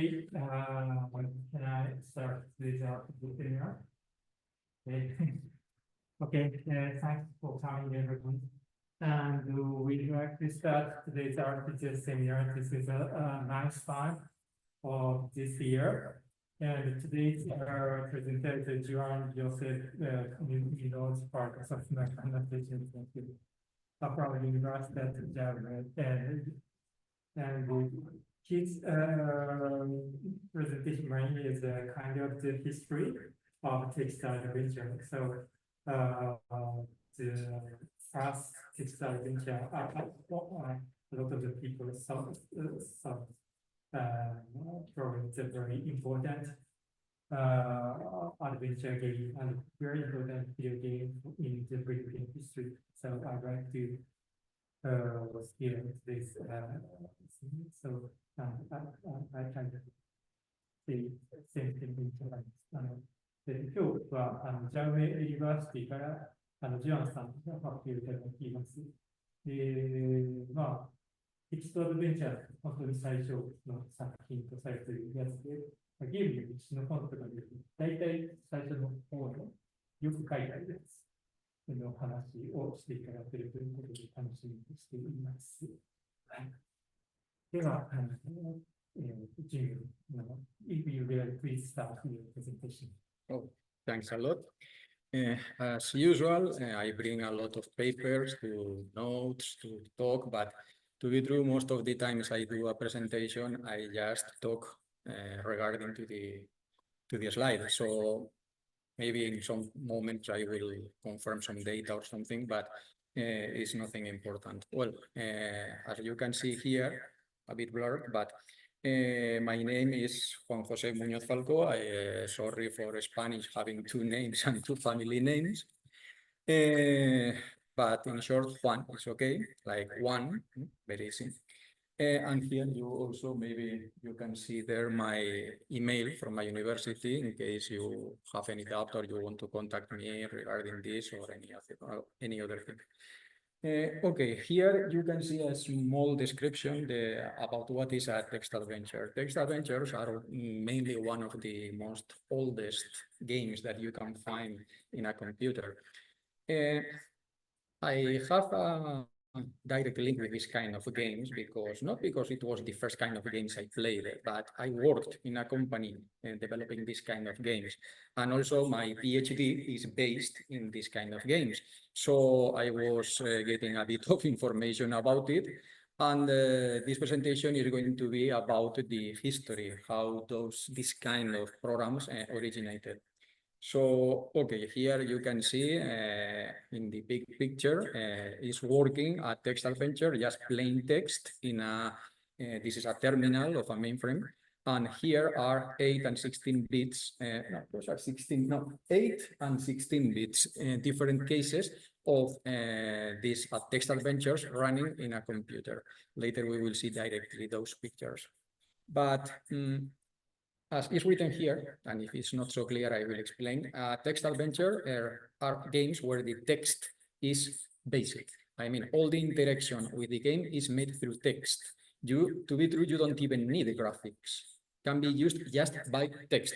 Can I start this webinar? Okay. Okay, thanks for coming, everyone. And we'd like to start today's architecture seminar. This is a nice time of this year. And today's presenter is Juan, José, Muñoz, Falcó, from Universitat, Jaume, and his presentation mainly is a kind of the history of textile adventure. So the first textile adventure, a lot of the people saw it's a very important adventure game and very important video game in the video game history. So I'd like to steer this. So I can see same thing in Japan. 今日はジャウメユニバーシティからジュアンさんが発表いただきます。テキストアドベンチャー、本当に最初の作品とされているやつで、ゲームの歴史の本とかで、大体最初の方のよく書いてあるやつの話をしていただけるということで楽しみにしています。はい、では、if you will please start your presentation. Oh, thanks a lot. As usual, I bring a lot of papers to notes to talk, but to be true, most of the times I do a presentation, I just talk regarding to the slide. So maybe in some moments I will confirm some data or something, but it's nothing important. Well, as you can see here, a bit blurred, but my name is Juan José Muñoz Falcó. Sorry for Spanish having two names and two family names. But in short, Juan is okay, like Juan, very easy. And here you also, maybe you can see there my email from my university in case you have any doubt or you want to contact me regarding this or any other thing. Okay, here you can see a small description about what is a text adventure. Text adventures are mainly one of the most oldest games that you can find in a computer. I have a direct link with this kind of games not because it was the first kind of games I played, but I worked in a company developing this kind of games. And also my PhD is based in this kind of games. So I was getting a bit of information about it. And this presentation is going to be about the history, how this kind of programs originated. So, okay, here you can see in the big picture is working a text adventure, just plain text in this is a terminal of a mainframe. And here are 8 and 16 bits, no, those are 16, no, 8 and 16 bits, different cases of these text adventures running in a computer. Later we will see directly those pictures. But as is written here, and if it's not so clear, I will explain. Text adventure are games where the text is basic. I mean, all the interaction with the game is made through text. To be true, you don't even need graphics. Can be used just by text.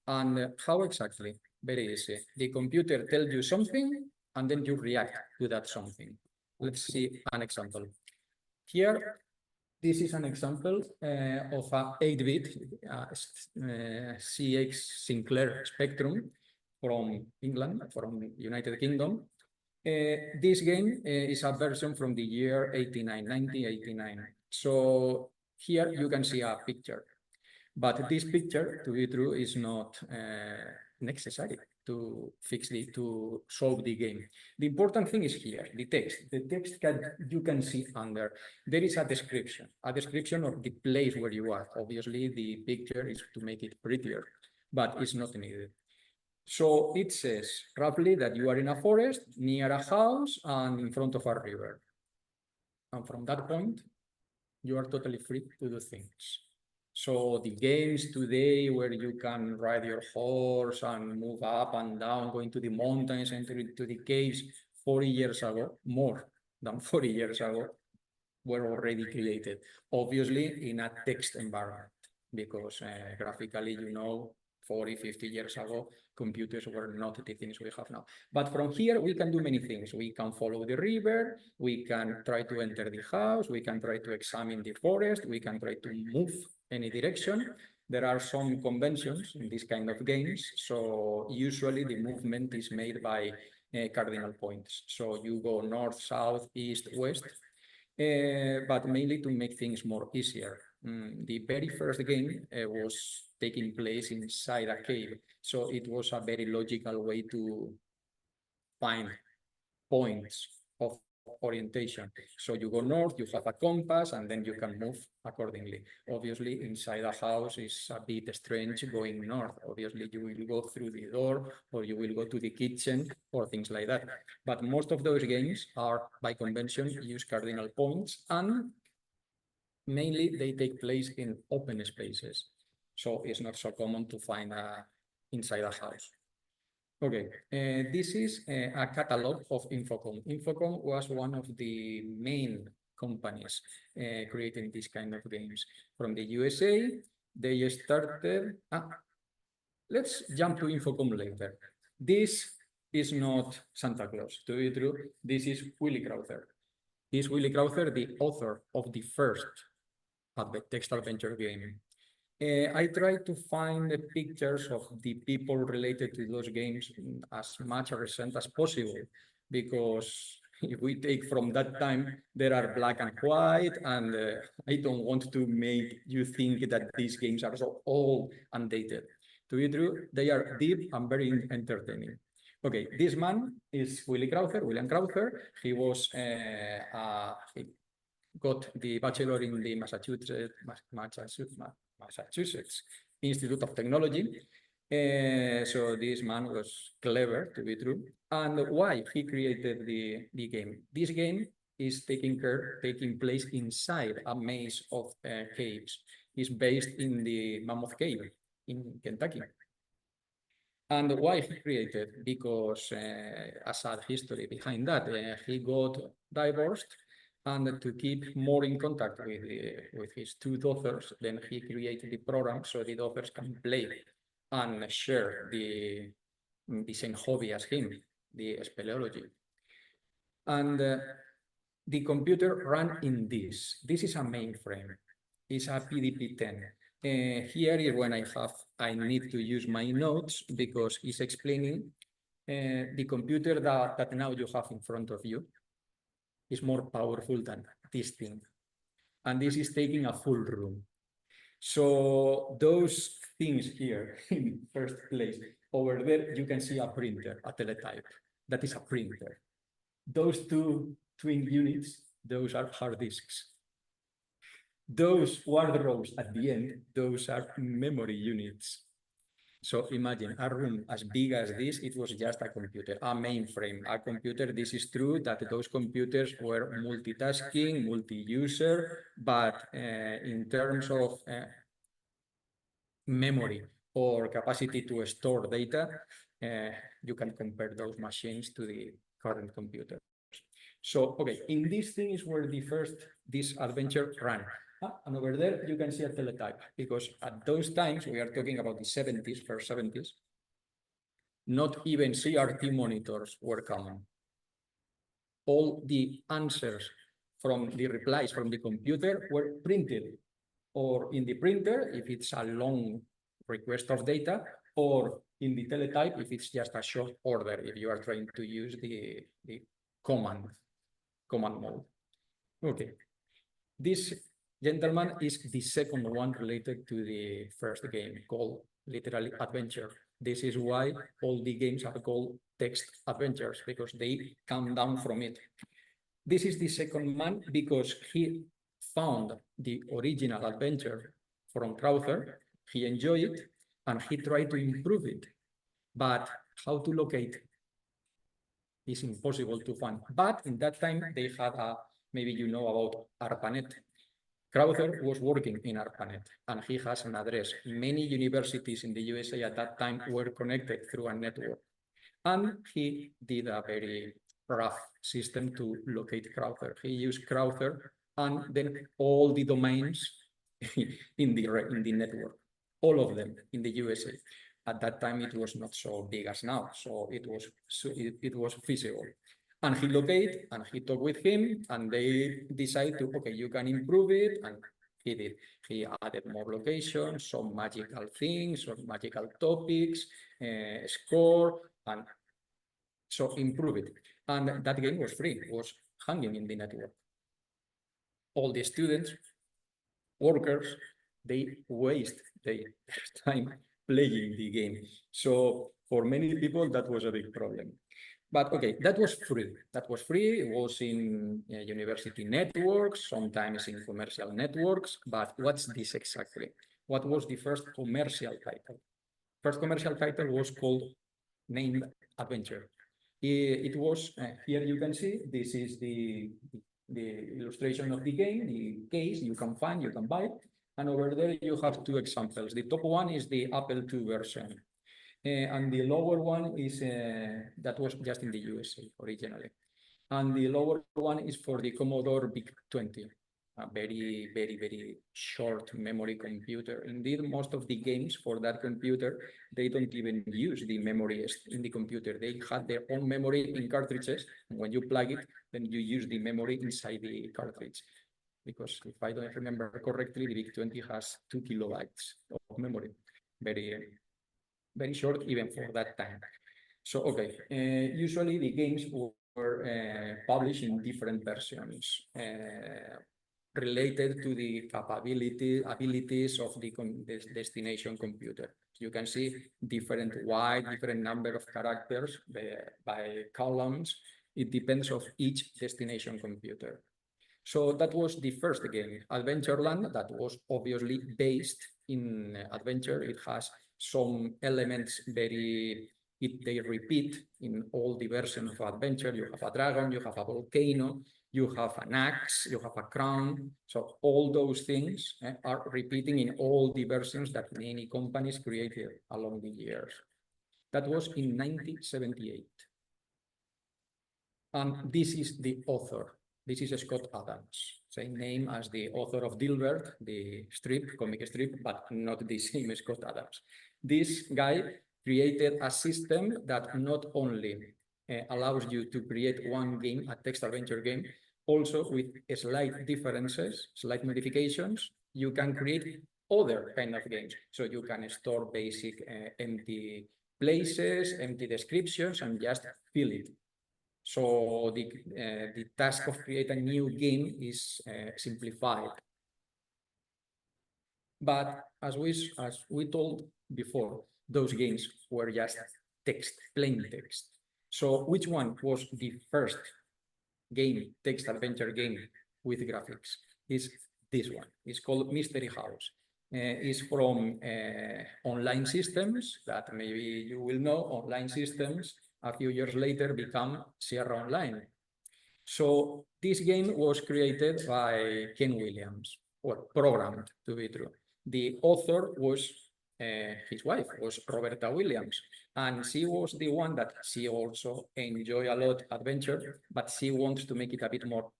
And how exactly? Very easy. The computer tells you something, and then you react to that something. Let's see an example. Here, this is an example of a 8-bit CX Sinclair Spectrum from England, from United Kingdom. This game is a version from the year 1989. So here you can see a picture. But this picture, to be true, is not necessary to solve the game. The important thing is here, the text. The text you can see under. There is a description of the place where you are. Obviously, the picture is to make it prettier, but it's not needed. So it says roughly that you are in a forest, near a house, and in front of a river. And from that point, you are totally free to do things. So the games today where you can ride your horse and move up and down, going to the mountains, enter into the caves 40 years ago, more than 40 years ago, were already created, obviously in a text environment. because graphically, 40, 50 years ago, computers were not the things we have now. But from here, we can do many things. We can follow the river, we can try to enter the house, we can try to examine the forest, we can try to move any direction. There are some conventions in this kind of games. So usually the movement is made by cardinal points. So you go north, south, east, west, but mainly to make things more easier. The very first game was taking place inside a cave. So it was a very logical way to find points of orientation. So you go north, you have a compass, and then you can move accordingly. Obviously, inside a house is a bit strange going north. Obviously, you will go through the door, or you will go to the kitchen, or things like that. But most of those games are, by convention, use cardinal points, and mainly they take place in open spaces. So it's not so common to find inside a house. Okay, this is a catalog of Infocom. Infocom was one of the main companies creating these kind of games. From the USA, they started, let's jump to Infocom later. This is not Santa Claus, to be true, this is Willy Crowther. Is Willy Crowther the author of the first text adventure game? I try to find the pictures of the people related to those games as much recent as possible, because if we take from that time, there are black and white, and I don't want to make you think that these games are so old and dated. To be true, they are deep and very entertaining. Okay, this man is Willy Crowther, William Crowther. He was he got the bachelor in the Massachusetts Institute of Technology. So this man was clever, to be true. And why he created the game? This game is taking place inside a maze of caves. It's based in the Mammoth Cave in Kentucky. And why he created? Because a sad history behind that. He got divorced, and to keep more in contact with his two daughters, then he created the program so the daughters can play and share the same hobby as him, the speleology. And the computer ran in this. This is a mainframe. It's a PDP-10. Here is when I need to use my notes, because it's explaining the computer that now you have in front of you is more powerful than this thing. And this is taking a full room. So those things here in first place, over there, you can see a printer, a teletype. That is a printer. Those two twin units, those are hard disks. Those wardrobes at the end, those are memory units. So imagine a room as big as this, it was just a computer, a mainframe, a computer. This is true that those computers were multitasking, multi-user, but in terms of memory or capacity to store data, you can compare those machines to the current computers. So, okay, in this thing is where this adventure ran. And over there, you can see a teletype, because at those times, we are talking about the 70s, first 70s, not even CRT monitors were common. All the answers from the replies from the computer were printed, or in the printer, if it's a long request of data, or in the teletype, if it's just a short order, if you are trying to use the command mode. Okay, this gentleman is the second one related to the first game, called literally Adventure. This is why all the games are called text adventures, because they come down from it. This is the second man because he found the original adventure from Crowther, he enjoyed it, and he tried to improve it. But how to locate is impossible to find. But in that time, they had maybe you know about ARPANET. Crowther was working in ARPANET, and he has an address. Many universities in the USA at that time were connected through a network. And he did a very rough system to locate Crowther. He used Crowther, and then all the domains in the network, all of them in the USA. At that time, it was not so big as now, so it was feasible. And he located and he talked with him, and they decided to, okay, you can improve it, and he did. He added more locations, some magical things, some magical topics, score, and so improve it. And that game was free, was hanging in the network. All the students, workers, they waste their time playing the game. So for many people, that was a big problem. But okay, that was free. That was free. It was in university networks, sometimes in commercial networks. But what's this exactly? What was the first commercial title? First commercial title was called named Adventure. It was, here you can see, this is the illustration of the game, the case you can find, you can buy. And over there you have two examples. The top one is the Apple II version. And the lower one is, that was just in the USA originally. And the lower one is for the Commodore VIC-20, a very, very, very short memory computer. Indeed, most of the games for that computer, they don't even use the memory in the computer. They had their own memory in cartridges. And when you plug it, then you use the memory inside the cartridge. Because if I don't remember correctly, the VIC-20 has 2 kilobytes of memory. Very short even for that time. So, okay, usually the games were published in different versions related to the abilities of the destination computer. You can see different number of characters by columns. It depends of each destination computer. So that was the first game, Adventureland, that was obviously based in adventure. It has some elements they repeat in all the versions of adventure. You have a dragon, you have a volcano, you have an axe, you have a crown. So all those things are repeating in all the versions that many companies created along the years. That was in 1978. And this is the author. This is Scott Adams, same name as the author of Dilbert, the comic strip, but not the same Scott Adams. This guy created a system that not only allows you to create one game, a text adventure game, also with slight differences, slight modifications, you can create other kind of games. So you can store basic empty places, empty descriptions, and just fill it. So the task of creating a new game is simplified. But as we told before, those games were just text, plain text. So which one was the first game, text adventure game with graphics? Is this one. It's called Mystery House. It's from online systems that maybe you will know. Online systems a few years later become Sierra Online. So this game was created by Ken Williams, or programmed to be true. The author was his wife, was Roberta Williams, and she was the one that she also enjoyed a lot adventure, but she wants to make it a bit more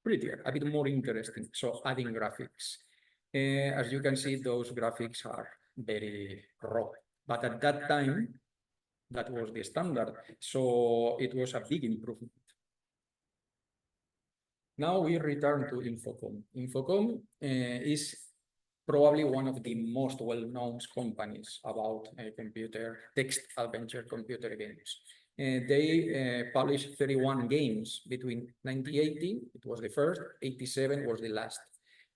prettier, a bit more interesting, so adding graphics. As you can see, those graphics are very raw, but at that time, that was the standard, so it was a big improvement. Now we return to Infocom. Infocom is probably one of the most well-known companies about text adventure computer games. They published 31 games between 1980, it was the first, 87 was the last.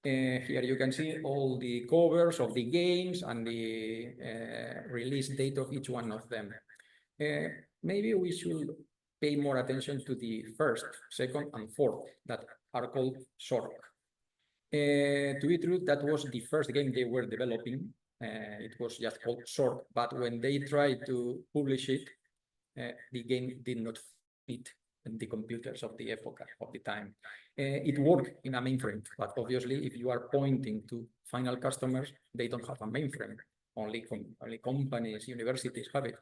Here you can see all the covers of the games and the release date of each one of them. Maybe we should pay more attention to the first, second, and fourth that are called Zork. To be true, that was the first game they were developing. It was just called Zork, but when they tried to publish it, the game did not fit in the computers of the epoch, of the time. It worked in a mainframe, but obviously if you are pointing to final customers, they don't have a mainframe. Only companies, universities have it.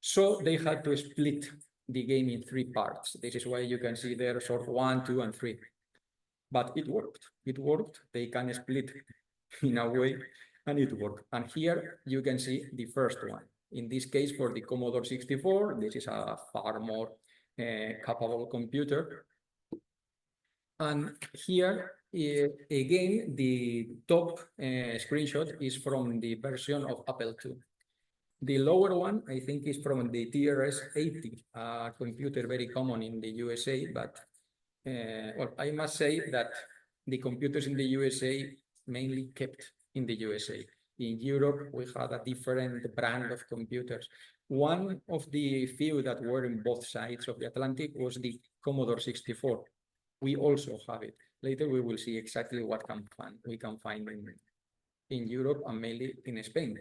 So they had to split the game in 3 parts. This is why you can see there Zork 1, 2, and 3. But it worked. It worked. They can split in a way, and it worked. And here you can see the first one. In this case, for the Commodore 64, this is a far more capable computer. And here, again, the top screenshot is from the version of Apple II. The lower one, I think, is from the TRS-80, a computer very common in the USA, but well, I must say that the computers in the USA mainly kept in the USA. In Europe, we had a different brand of computers. One of the few that were in both sides of the Atlantic was the Commodore 64. We also have it. Later, we will see exactly what we can find in Europe and mainly in Spain.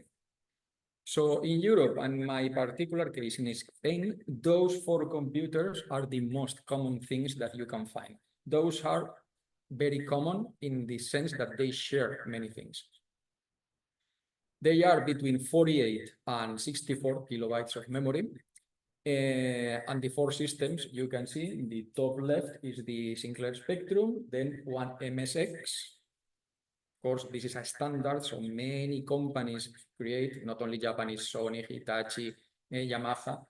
So in Europe, and my particular case in Spain, those 4 computers are the most common things that you can find. Those are very common in the sense that they share many things. They are between 48 and 64 kilobytes of memory. And the 4 systems you can see in the top left is the Sinclair Spectrum, then one MSX. Of course, this is a standard, so many companies create, not only Japanese, Sony, Hitachi, Yamaha.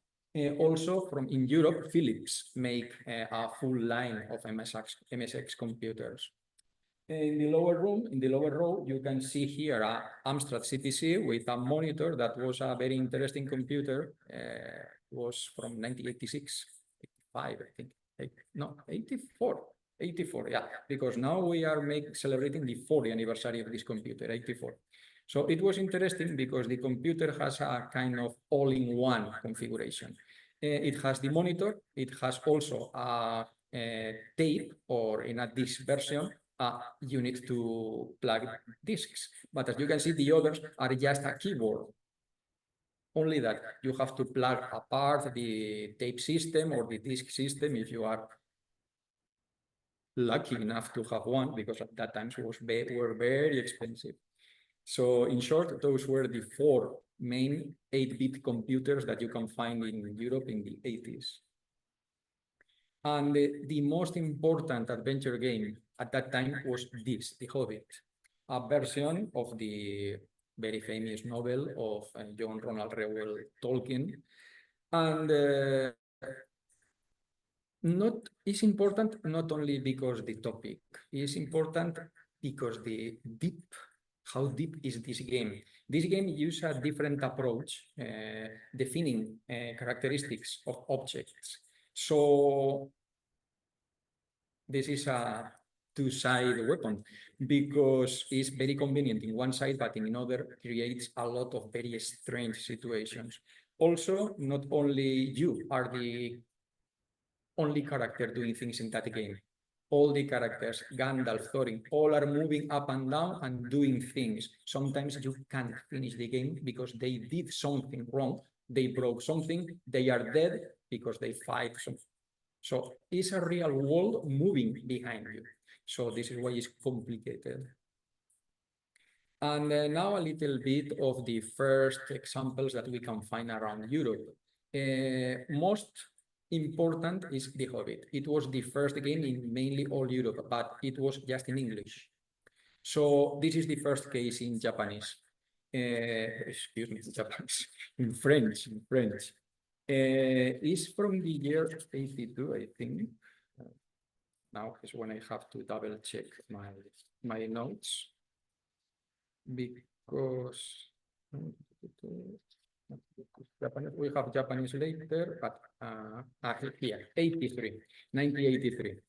Also from in Europe, Philips make a full line of MSX computers. In the lower row, you can see here a Amstrad CPC with a monitor that was a very interesting computer. Was from 1986, 85, I think. No, 84. 84, yeah, because now we are celebrating the 40th anniversary of this computer, 84. So it was interesting because the computer has a kind of all-in-one configuration. It has the monitor, it has also a tape, or in a disk version, you need to plug disks. But as you can see, the others are just a keyboard. Only that you have to plug apart the tape system or the disk system if you are lucky enough to have one, because at that time were very expensive. So in short, those were the 4 main 8-bit computers that you can find in Europe in the 80s. And the most important adventure game at that time was this, The Hobbit, a version of the very famous novel of John Ronald Reuel Tolkien. And it's important not only because the topic, it's important because how deep is this game? This game uses a different approach, defining characteristics of objects. So this is a 2-sided weapon because it's very convenient in one side, but in another creates a lot of very strange situations. Also, not only you are the only character doing things in that game. All the characters, Gandalf, Thorin, all are moving up and down and doing things. Sometimes you can't finish the game because they did something wrong. They broke something, they are dead because they fight something. So it's a real world moving behind you. So this is why it's complicated. And now a little bit of the first examples that we can find around Europe. Most important is The Hobbit. It was the first game in mainly all Europe, but it was just in English. So this is the first case in Japanese. Excuse me, Japanese, in French. It's from the year 82, I think. Now is when I have to double check my notes, because Japanese, we have Japanese later, but here, 1983.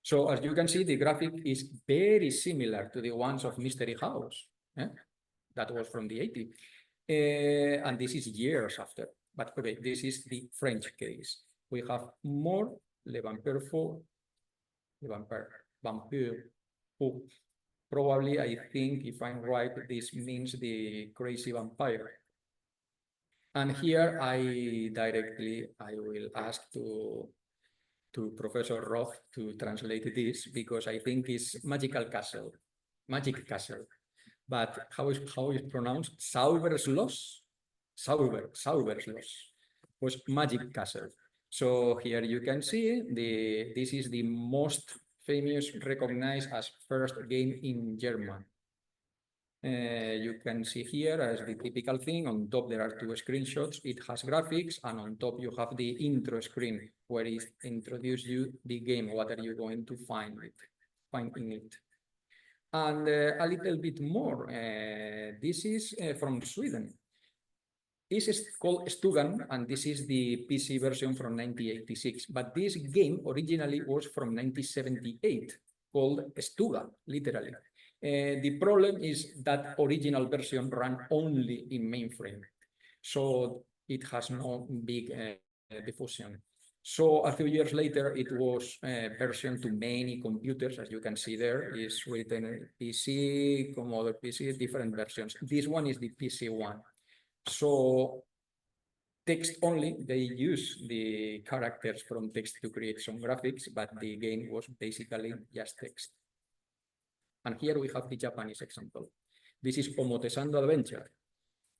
So as you can see, the graphic is very similar to the ones of Mystery House. That was from the 80s. And this is years after. But okay, this is the French case. We have more Le Vampire Fou. Probably, I think, if I'm right, this means the crazy vampire. And here I will ask to Professor Roth to translate this, because I think it's Magic Castle. But how is pronounced? Zauberschloss was Magic Castle. So here you can see this is the most famous, recognized as first game in German. You can see here as the typical thing. On top, there are two screenshots. It has graphics, and on top, you have the intro screen where it introduces you the game. What are you going to find in it? And a little bit more. This is from Sweden. This is called Stugan, and this is the PC version from 1986. But this game originally was from 1978, called Stuga, literally. The problem is that original version ran only in mainframe, so it has no big diffusion. So a few years later, it was versioned to many computers, as you can see there. Is written PC, Commodore PC, different versions. This one is the PC one. So text only, they use the characters from text to create some graphics, but the game was basically just text. And here we have the Japanese example. This is Omotesando Adventure,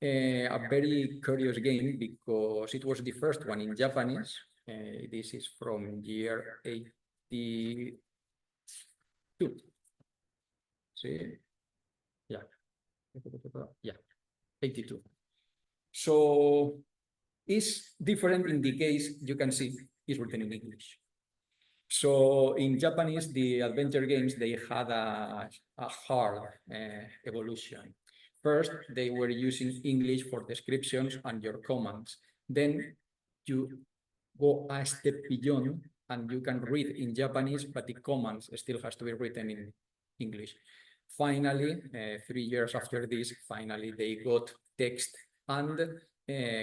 a very curious game because it was the first one in Japanese. This is from year 82. See? Yeah. Yeah, 82. So it's different in the case, you can see, it's written in English. So in Japanese, the adventure games, they had a hard evolution. First, they were using English for descriptions and your commands. Then you go a step beyond and you can read in Japanese, but the commands still has to be written in English. Finally, 3 years after this, finally they got text and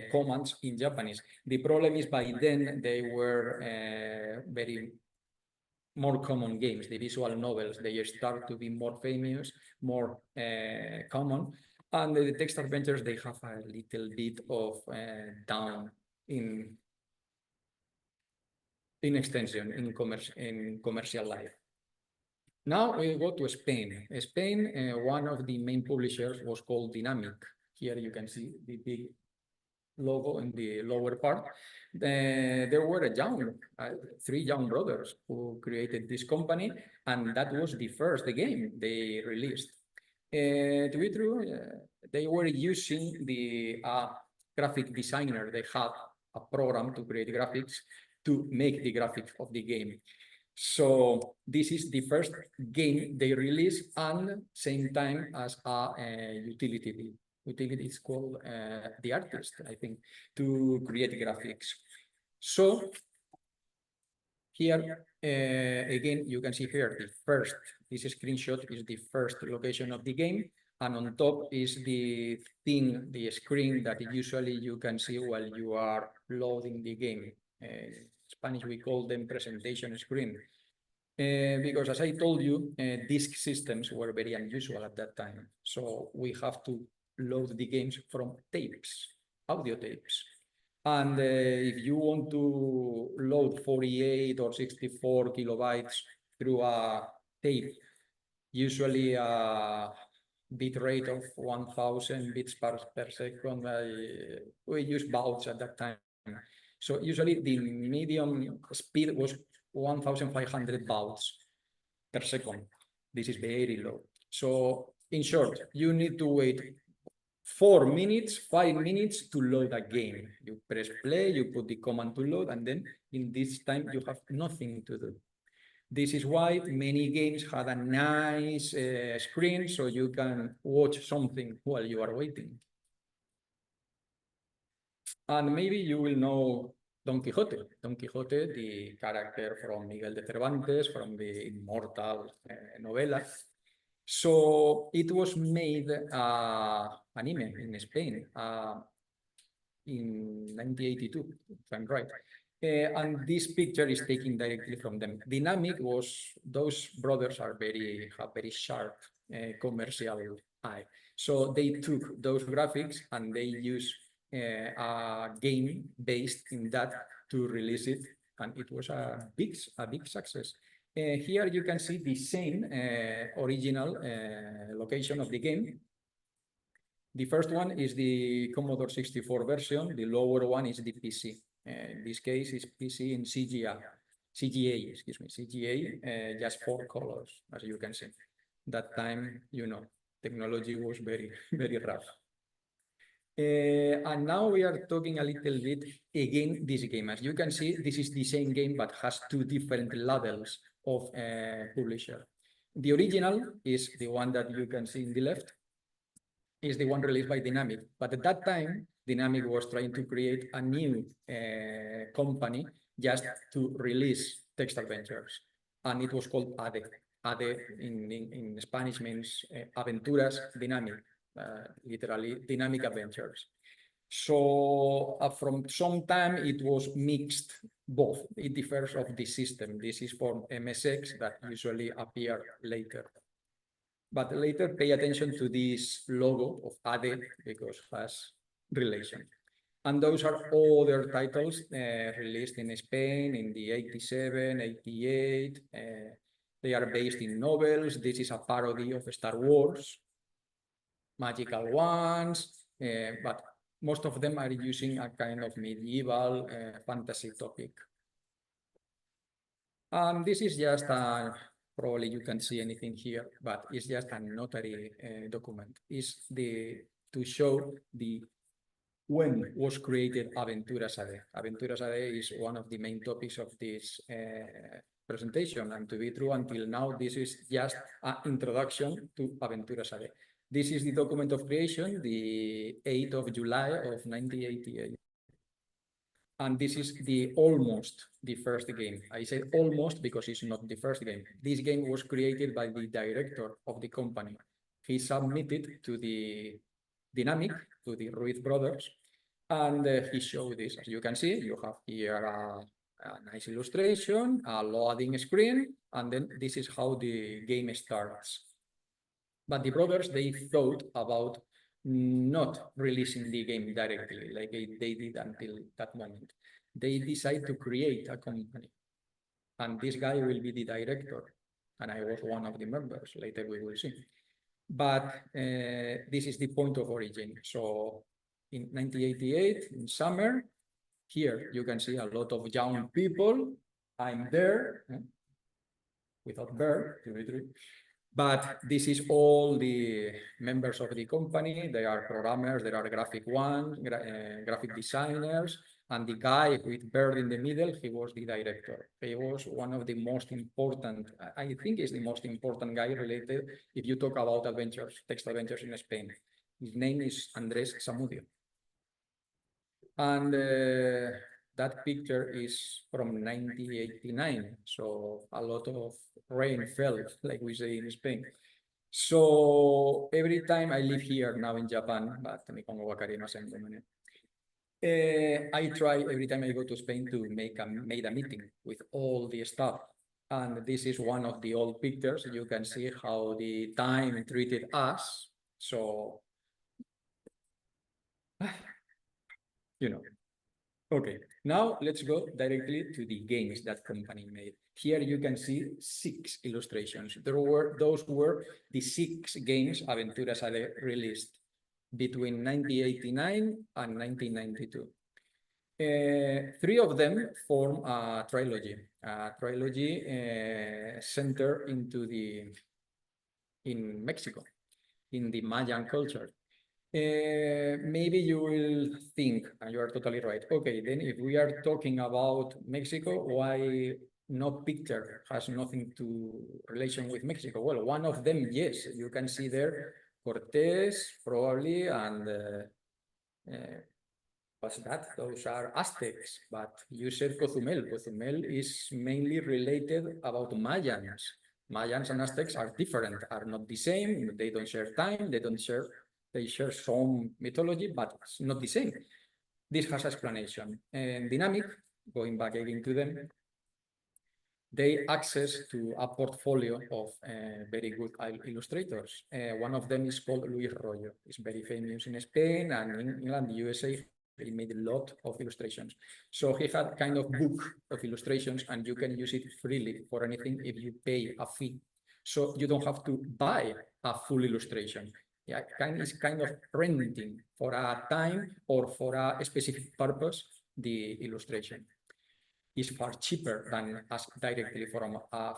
commands in Japanese. The problem is by then they were very more common games, the visual novels, they start to be more famous, more common, and the text adventures, they have a little bit of down in extension, in commercial life. Now we go to Spain. Spain, one of the main publishers was called Dynamic. Here you can see the big logo in the lower part. There were three young brothers who created this company, and that was the first game they released. To be true, they were using the graphic designer. They had a program to create graphics to make the graphics of the game. So this is the first game they released, and same time as a utility. Utility is called the artist, I think, to create graphics. So here, again, you can see here this screenshot is the first location of the game. And on top is the screen that usually you can see while you are loading the game. In Spanish, we call them presentation screen. Because as I told you, disk systems were very unusual at that time. So we have to load the games from tapes, audio tapes. And if you want to load 48 or 64 kilobytes through a tape, usually a bit rate of 1000 bits per second, we use baud at that time. So usually the medium speed was 1500 bauds per second. This is very low. So in short, you need to wait 4 minutes, 5 minutes to load a game. You press play, you put the command to load, and then in this time you have nothing to do. This is why many games had a nice screen so you can watch something while you are waiting. And maybe you will know Don Quixote. Don Quixote, the character from Miguel de Cervantes, from the immortal novela. So it was made anime in Spain in 1982, if I'm right. And this picture is taken directly from them. Dynamic those brothers have very sharp commercial eye. So they took those graphics and they used a game based in that to release it, and it was a big success. Here you can see the same original location of the game. The first one is the Commodore 64 version. The lower one is the PC. In this case, is PC in CGA, just 4 colors, as you can see. That time, you know. Technology was very, very rough. And now we are talking a little bit again this game. As you can see, this is the same game but has two different levels of publisher. The original is the one that you can see in the left, is the one released by Dynamic. But at that time, Dynamic was trying to create a new company just to release text adventures. And it was called AD. AD in Spanish means Aventuras Dynamic, literally Dynamic Adventures. So from some time it was mixed both. It differs of the system. This is for MSX that usually appear later. But later pay attention to this logo of AD because it has relation. And those are other titles released in Spain in the 87, 88. They are based in novels. This is a parody of Star Wars, magical ones, but most of them are using a kind of medieval fantasy topic. And this is just a, probably you can't see anything here, but it's just a notary document. It's to show the when was created Aventuras AD. Aventuras AD is one of the main topics of this presentation, and to be true, until now, this is just an introduction to Aventuras AD. This is the document of creation, the 8th of July of 1988. And this is almost the first game. I say almost because it's not the first game. This game was created by the director of the company. He submitted to the Dynamic, to the Ruiz brothers, and he showed this. As you can see, you have here a nice illustration, a loading screen, and then this is how the game starts. But the brothers, they thought about not releasing the game directly, like they did until that moment. They decided to create a company, and this guy will be the director, and I was one of the members. Later we will see. But this is the point of origin. So in 1988, in summer, here you can see a lot of young people. I'm there, without bird, but this is all the members of the company. They are programmers, there are graphic ones, graphic designers, and the guy with bird in the middle, he was the director. He was one of the most important, I think is the most important guy related if you talk about adventures, text adventures in Spain. His name is Andrés Zamudio. And that picture is from 1989, so a lot of rain fell, like we say in Spain. So every time I live here now in Japan, but I try every time I go to Spain to make a meeting with all the staff. And this is one of the old pictures. You can see how the time treated us. So, you know. Okay, now let's go directly to the games that company made. Here you can see 6 illustrations. Those were the 6 games Aventuras AD released between 1989 and 1992. 3 of them form a trilogy centered in Mexico, in the Mayan culture. Maybe you will think, and you are totally right, okay, then if we are talking about Mexico, why no picture has nothing to relation with Mexico? Well, one of them, yes, you can see there Cortés, probably, and what's that? Those are Aztecs, but you said Cozumel. Cozumel is mainly related about Mayans. Mayans and Aztecs are different, are not the same, they don't share time, they share some mythology, but it's not the same. This has explanation. And Dynamic, going back again to them, they access to a portfolio of very good illustrators. One of them is called Luis Royo. He's very famous in Spain and in England, the USA. He made a lot of illustrations. So he had kind of book of illustrations, and you can use it freely for anything if you pay a fee. So you don't have to buy a full illustration. Yeah, it's kind of renting for a time or for a specific purpose, the illustration. is far cheaper than ask directly from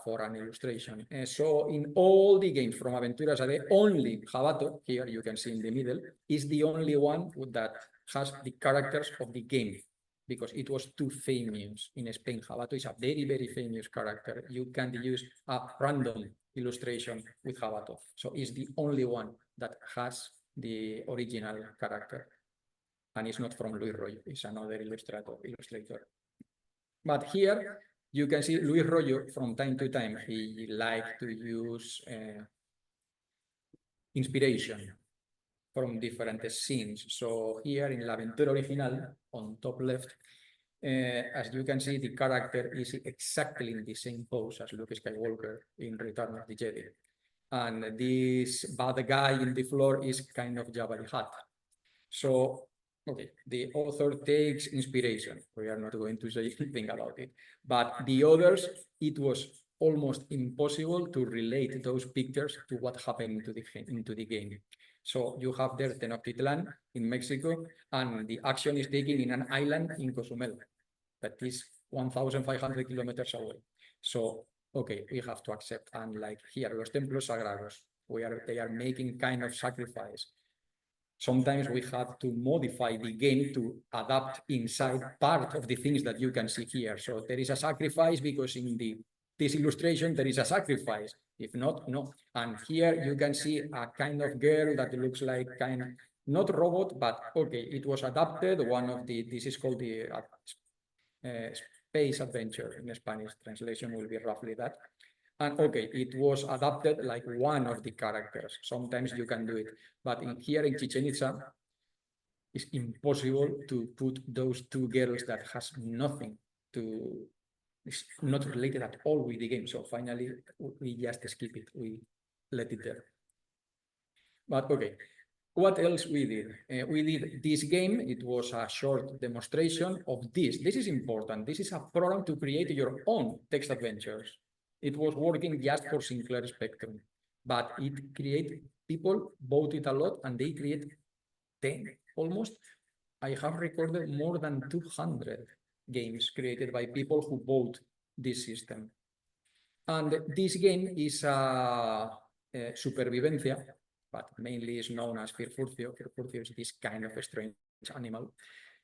for an illustration. So in all the games from Aventuras AD, only Jabato, here you can see in the middle, is the only one that has the characters of the game, because it was too famous in Spain. Jabato is a very, very famous character. You can't use a random illustration with Jabato. So it's the only one that has the original character. And it's not from Luis Royo, it's another illustrator. But here you can see Luis Royo from time to time. He liked to use inspiration from different scenes. So here in La Aventura Original, on top left, as you can see, the character is exactly in the same pose as Luke Skywalker in Return of the Jedi. And this bad guy in the floor is kind of Jabba the Hutt. So, okay, the author takes inspiration. We are not going to say anything about it. But the others, it was almost impossible to relate those pictures to what happened into the game. So you have there Tenochtitlan in Mexico, and the action is taken in an island in Cozumel that is 1,500 kilometers away. So, okay, we have to accept. And like here, Los Templos Sagrados, they are making kind of sacrifice. Sometimes we have to modify the game to adapt inside part of the things that you can see here. So there is a sacrifice because in this illustration, there is a sacrifice. If not, no. And here you can see a kind of girl that looks like kind of, not robot, but okay, it was adapted. This is called the space adventure in Spanish. Translation will be roughly that. And okay, it was adapted like one of the characters. Sometimes you can do it. But here in Chichen Itza, it's impossible to put those two girls that has nothing to, it's not related at all with the game. So finally, we just skip it. We let it there. But okay, what else we did? We did this game. It was a short demonstration of this. This is important. This is a program to create your own text adventures. It was working just for Sinclair Spectrum, but it created, people voted a lot and they create 10 almost. I have recorded more than 200 games created by people who bought this system. And this game is Supervivencia, but mainly is known as Firfurcio. Firfurcio is this kind of a strange animal.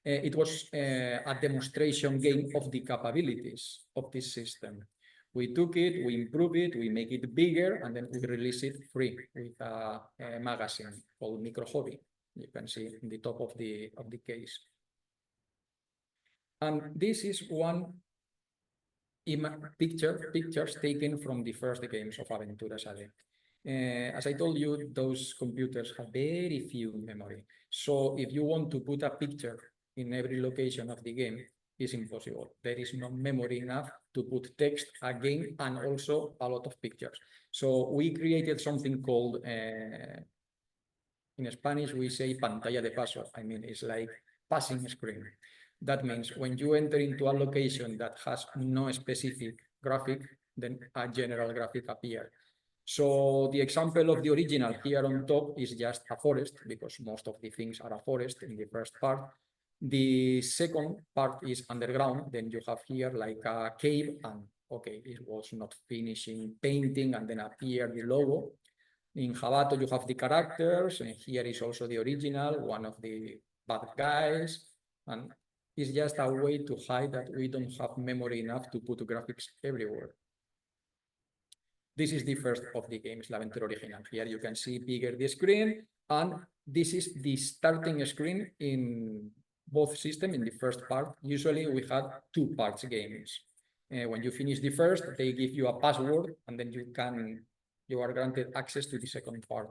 It was a demonstration game of the capabilities of this system. We took it, we improved it, we make it bigger, and then we release it free with a magazine called Micro Hobby. You can see in the top of the case. And this is one pictures taken from the first games of Aventuras AD. As I told you, those computers have very few memory. So if you want to put a picture in every location of the game, it's impossible. There is no memory enough to put text, a game, and also a lot of pictures. So we created something called, in Spanish, we say pantalla de paso. I mean, it's like passing screen. That means when you enter into a location that has no specific graphic, then a general graphic appears. So the example of the original here on top is just a forest, because most of the things are a forest in the first part. The second part is underground. Then you have here like a cave, and okay, it was not finishing painting, and then appeared the logo. In Jabato, you have the characters, and here is also the original, one of the bad guys, and it's just a way to hide that we don't have memory enough to put graphics everywhere. This is the first of the games, La Aventura Original. Here you can see bigger the screen, and this is the starting screen in both systems. In the first part, usually we had 2 parts games. When you finish the first, they give you a password, and then you are granted access to the second part.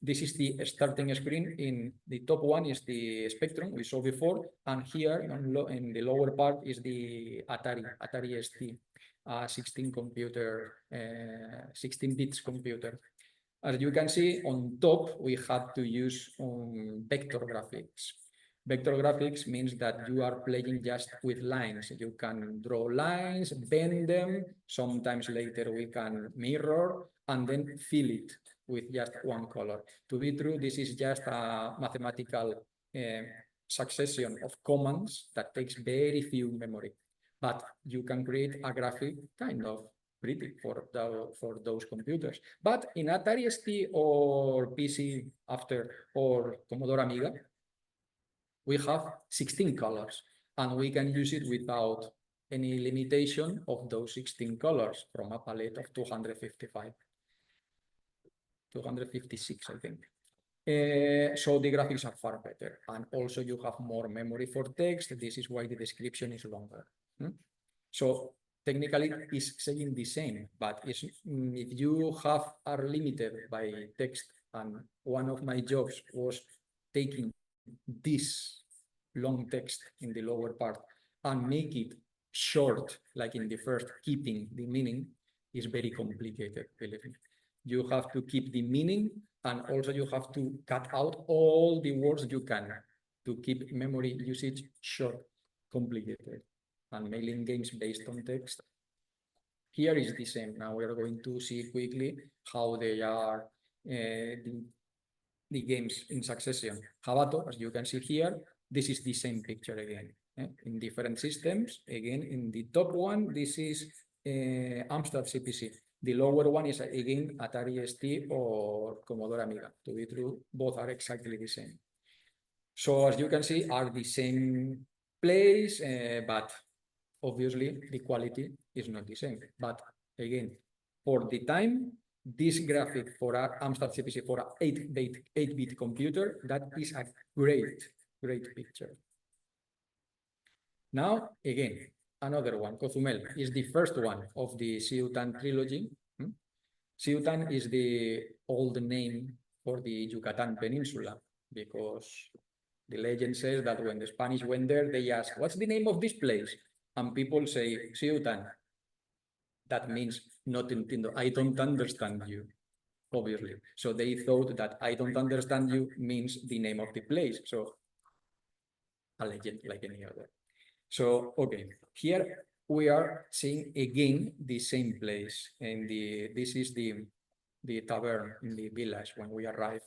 This is the starting screen. In the top one is the Spectrum we saw before, and here in the lower part is the Atari ST, 16 bits computer. As you can see on top, we had to use vector graphics. Vector graphics means that you are playing just with lines. You can draw lines, bend them. Sometimes later we can mirror and then fill it with just one color. To be true, this is just a mathematical succession of commands that takes very few memory. but you can create a graphic kind of pretty for those computers. But in Atari ST or PC after or Commodore Amiga, we have 16 colors, and we can use it without any limitation of those 16 colors from a palette of 256, I think. So the graphics are far better, and also you have more memory for text. This is why the description is longer. So technically it's saying the same, but if you are limited by text, and one of my jobs was taking this long text in the lower part and make it short, like in the first, keeping the meaning, is very complicated, believe me. You have to keep the meaning, and also you have to cut out all the words you can to keep memory usage short, complicated. And mailing games based on text, here is the same. Now we are going to see quickly how they are the games in succession. Jabato, as you can see here, this is the same picture again. In different systems. Again, in the top one, this is Amstrad CPC. The lower one is again Atari ST or Commodore Amiga. To be true, both are exactly the same. So as you can see, are the same place, but obviously the quality is not the same. But again, for the time, this graphic for our Amstrad CPC for an 8-bit computer, that is a great picture. Now, again, another one, Cozumel, is the first one of the Ciutan trilogy. Ciutan is the old name for the Yucatan Peninsula, because the legend says that when the Spanish went there, they asked, what's the name of this place? And people say, Ciutan. That means, not entiendo, I don't understand you, obviously. So they thought that I don't understand you means the name of the place. So a legend like any other. So, okay, here we are seeing again the same place, and this is the tavern in the village when we arrive.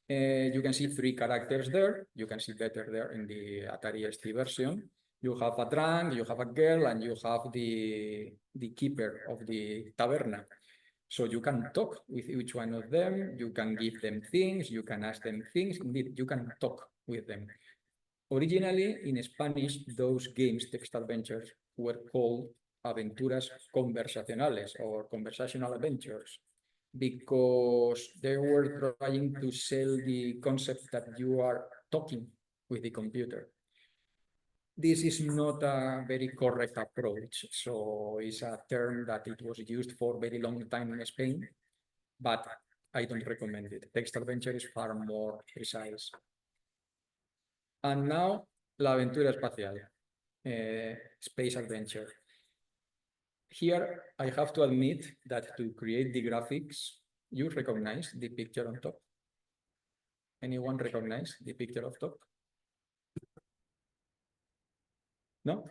You can see 3 characters there. You can see better there in the Atari ST version. You have a drunk, you have a girl, and you have the keeper of the taverna. So you can talk with each one of them. You can give them things. You can ask them things. Indeed, you can talk with them. Originally, in Spanish, those games, text adventures, were called Aventuras Conversacionales or Conversational Adventures, because they were trying to sell the concept that you are talking with the computer. This is not a very correct approach, so it's a term that it was used for a very long time in Spain, but I don't recommend it. Text adventure is far more precise. And now, La Aventura Espacial, space adventure. Here, I have to admit that to create the graphics, you recognize the picture on top. Anyone recognize the picture of top? No?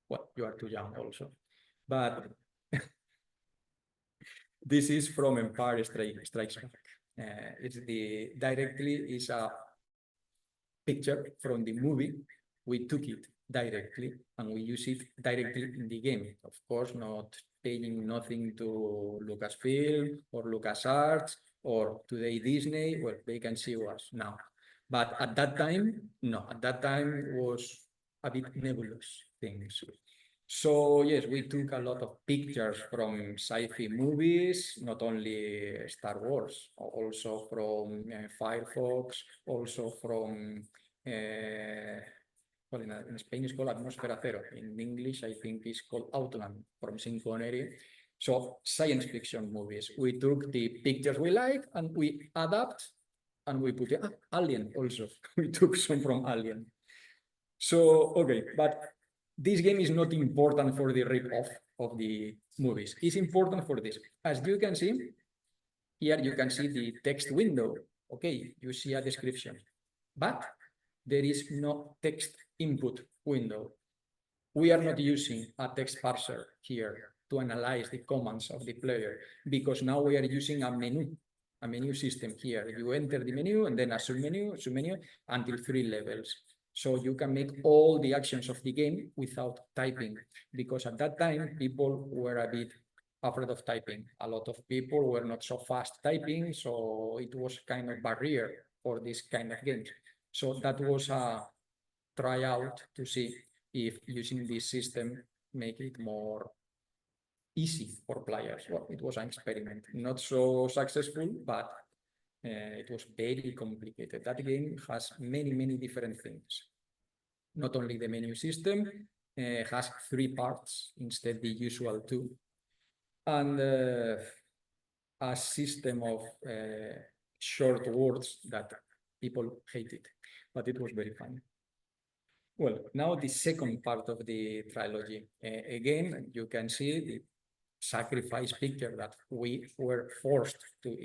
Well, you are too young also. But this is from Empire Strikes Back. It's directly a picture from the movie. We took it directly and we use it directly in the game. Of course, not paying nothing to Lucasfilm or LucasArts or today Disney. Well, they can see us now. But at that time, no. At that time was a bit nebulous things. So yes, we took a lot of pictures from sci-fi movies, not only Star Wars, also from Firefox, also from, well, in Spain it's called Atmósfera Cero. In English, I think it's called Outland from Synconery. So science fiction movies. We took the pictures we like and we adapt and we put Alien also. We took some from Alien. So, okay, but this game is not important for the rip-off of the movies. It's important for this. As you can see, here you can see the text window. Okay, you see a description, but there is no text input window. We are not using a text parser here to analyze the commands of the player, because now we are using a menu system here. You enter the menu and then a submenu until 3 levels. So you can make all the actions of the game without typing, because at that time, people were a bit afraid of typing. A lot of people were not so fast typing, so it was kind of barrier for this kind of games. So that was a tryout to see if using this system make it more easy for players. Well, it was an experiment, not so successful, but it was very complicated. That game has many different things. Not only the menu system has 3 parts instead the usual 2, and a system of short words that people hated, but it was very fun. Well, now the second part of the trilogy. Again, you can see the sacrifice picture that we were forced to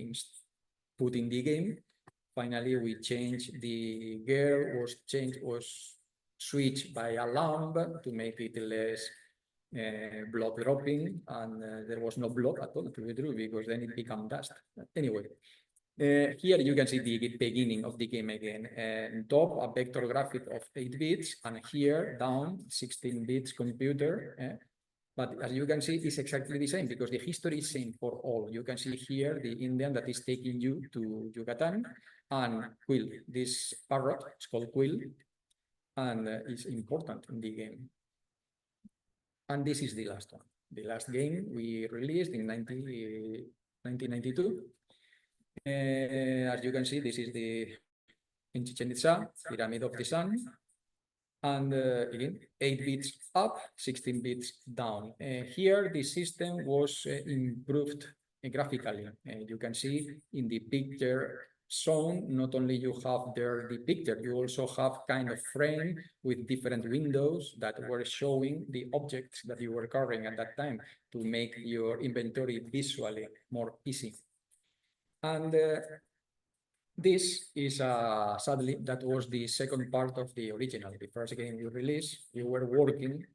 put in the game. Finally, we changed the gear, was switched by a lamp to make it less blood dropping, and there was no blood at all, to be true, because then it became dust. Anyway, here you can see the beginning of the game again. Top, a vector graphic of 8 bits, and here down, 16 bits computer. But as you can see, it's exactly the same, because the history is same for all. You can see here the Indian that is taking you to Yucatan, and Quill. This parrot is called Quill, and is important in the game. And this is the last one. The last game we released in 1992. As you can see, this is the in Chichen Itza, Pyramid of the Sun. And again, 8 bits up, 16 bits down. Here, the system was improved graphically. You can see in the picture shown, not only you have there the picture, you also have kind of frame with different windows that were showing the objects that you were carrying at that time to make your inventory visually more easy. And this is sadly, that was the second part of the original. The first game we released, we were working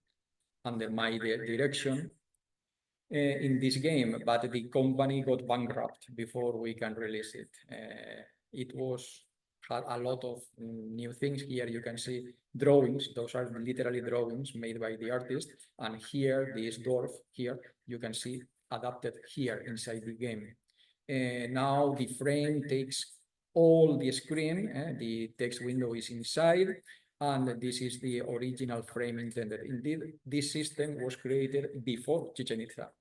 under my direction in this game, but the company got bankrupt before we can release it. It had a lot of new things. Here you can see drawings. Those are literally drawings made by the artist. And here, this dwarf here, you can see adapted here inside the game. Now the frame takes all the screen, the text window is inside, and this is the original frame intended. Indeed, this system was created before Chichen Itza,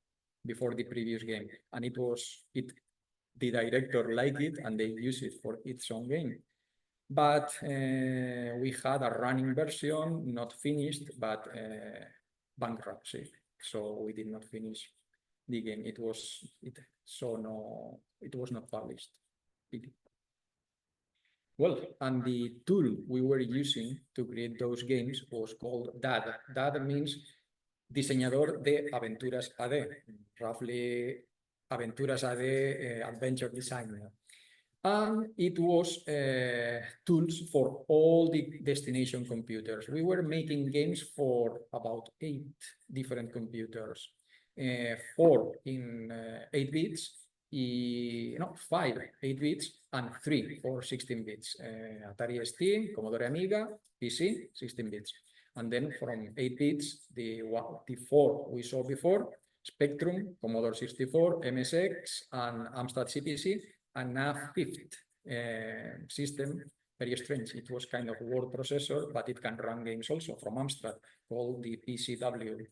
before the previous game, and the director liked it and they used it for its own game. But we had a running version, not finished, but bankruptcy, so we did not finish the game. It was not published. Well, and the tool we were using to create those games was called DAD. DAD means Diseñador de Aventuras AD, roughly Aventuras AD Adventure Designer. And it was tools for all the destination computers. We were making games for about 8 different computers, 4 in 8 bits, 5 8 bits, and 3 for 16 bits. Atari ST, Commodore Amiga, PC, 16 bits. And then from 8 bits, the 4 we saw before, Spectrum, Commodore 64, MSX, and Amstrad CPC, and now 5th system, very strange. It was kind of word processor, but it can run games also from Amstrad, called the PCW.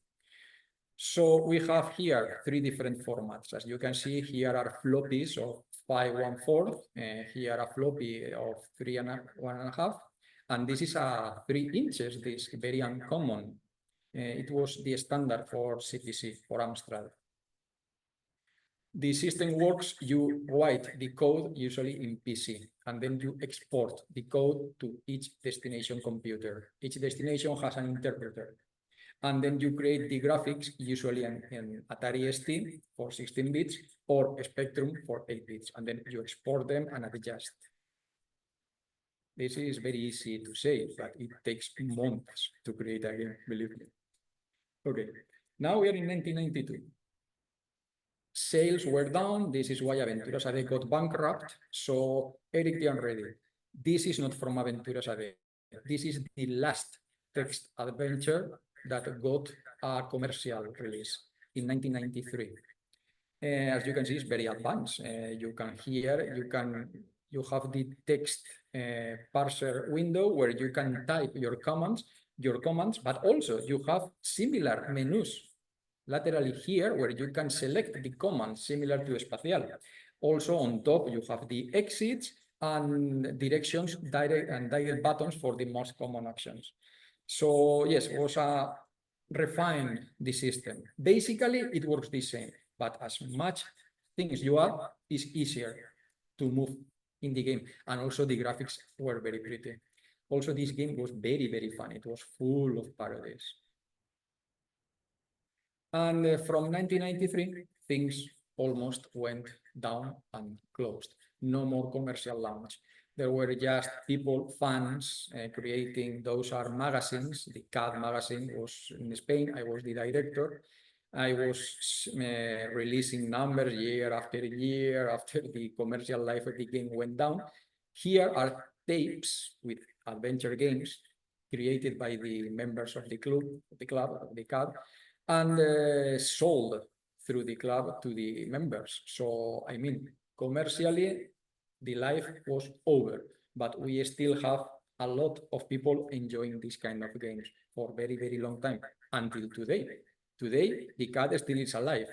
So we have here 3 different formats. As you can see, here are floppies of 5 1/4, here a floppy of 3 1/2, and this is a 3 inches, this very uncommon. It was the standard for CPC, for Amstrad. The system works, you write the code usually in PC, and then you export the code to each destination computer. Each destination has an interpreter. And then you create the graphics, usually in Atari ST for 16 bits or Spectrum for 8 bits, and then you export them and adjust. This is very easy to say, but it takes months to create a game, believe me. Okay, now we are in 1992. Sales were down. This is why Aventuras AD got bankrupt. So Eric, I'm ready. This is not from Aventuras AD. this is the last text adventure that got a commercial release in 1993. As you can see, it's very advanced. You have the text parser window where you can type your commands, but also you have similar menus laterally here where you can select the commands similar to Espacial. Also on top, you have the exits and directions, direct buttons for the most common actions. So yes, it was a refine the system. Basically, it works the same, but as much things you add, it's easier to move in the game. And also the graphics were very pretty. Also, this game was very, very fun. It was full of parodies. And from 1993, things almost went down and closed. No more commercial launch. There were just people, fans, creating those are magazines. The CAD magazine was in Spain. I was the director. I was releasing numbers year after year after the commercial life of the game went down. Here are tapes with adventure games created by the members of the CAD, and sold through the club to the members. So, I mean, commercially, the life was over, but we still have a lot of people enjoying this kind of games for a very, very long time, until today. Today, the CAD still is alive.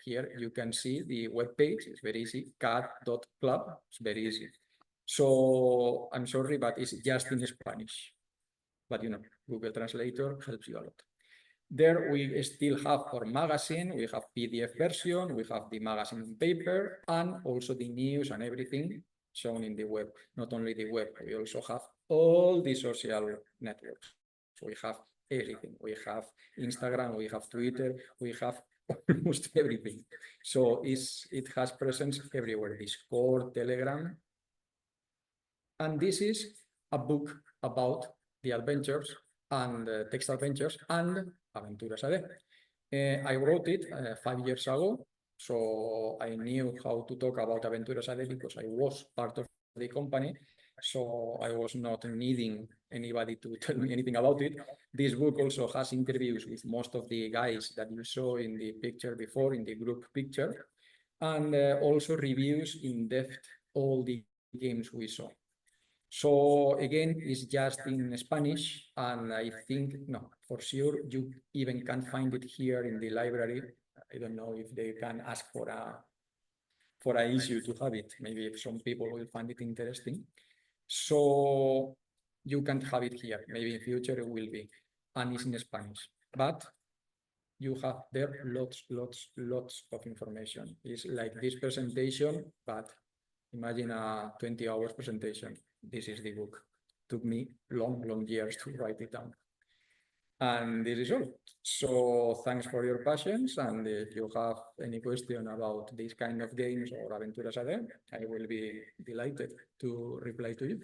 Here you can see the web page. It's very easy, cad.club. It's very easy. So I'm sorry, but it's just in Spanish. But you know, Google Translator helps you a lot. There we still have our magazine. We have PDF version. We have the magazine in paper, and also the news and everything shown in the web. Not only the web, we also have all the social networks. So we have everything. We have Instagram, we have Twitter, we have almost everything. So it has presence everywhere, Discord, Telegram. And this is a book about the adventures and text adventures and Aventuras AD. I wrote it 5 years ago, so I knew how to talk about Aventuras AD because I was part of the company. So I was not needing anybody to tell me anything about it. This book also has interviews with most of the guys that you saw in the picture before, in the group picture, and also reviews in depth all the games we saw. So again, it's just in Spanish, and I think, no, for sure, you even can find it here in the library. I don't know if they can ask for an issue to have it. Maybe if some people will find it interesting. So you can't have it here. Maybe in future it will be, and it's in Spanish. But you have there lots of information. It's like this presentation, but imagine a 20 hours presentation. This is the book. Took me long years to write it down. And this is all. So thanks for your patience. And if you have any question about this kind of games or Aventuras AD, I will be delighted to reply to you.